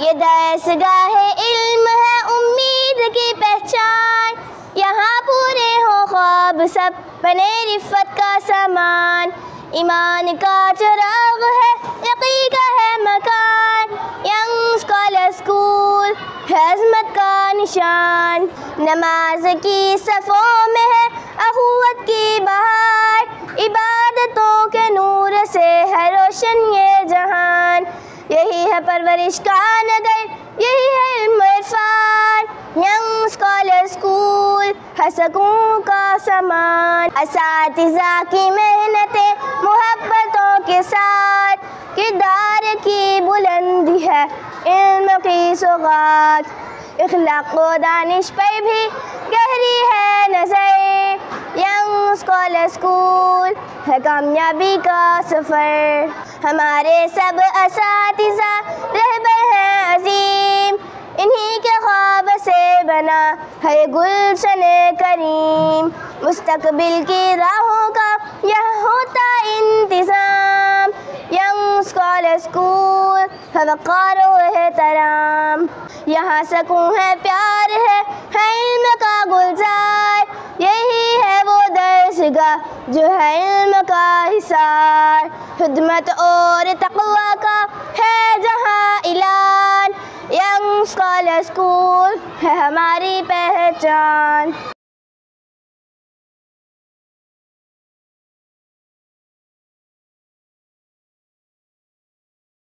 ये दरसगाह इल्म है उम्मीद की पहचान, यहाँ पूरे हो ख्वाब सब बने रिफ़त का सामान। ईमान का चिराग है यक़ीन का है मकान, यंग स्कॉलर स्कूल है अज़मत का निशान। नमाज की सफ़ों में है अख़ुवत की बहार, इबादतों के नूर से है रोशन ये जहान। यही है परवरिश का नगर, यही है इल्म इरफान, यंग स्कॉलर स्कूल है सकून का सामान। असातिज़ा की मेहनतें मोहब्बतों के साथ, किरदार की बुलंदी है इल्म की सौगात। इखलाक़ व दानिश पर भी गहरी है नज़र, यंग स्कॉलर स्कूल है कामयाबी का सफ़र। हमारे सब असातिज़ा रहबर हैं अज़ीम, इन्हीं के ख्वाब से बना है गुलशन करीम। मुस्तक़बिल की राहों का यह होता इंतज़ाम, यंग स्कॉलर स्कूल है वक़ार व एहतराम। यहाँ सकून है प्यार है इल्म का गुलजार, यही है वो दरसगाह जो है इल्म का हिसार। खिदमत और तक़वा का है जहाँ ऐलान, यंग स्कॉलर स्कूल है हमारी पहचान।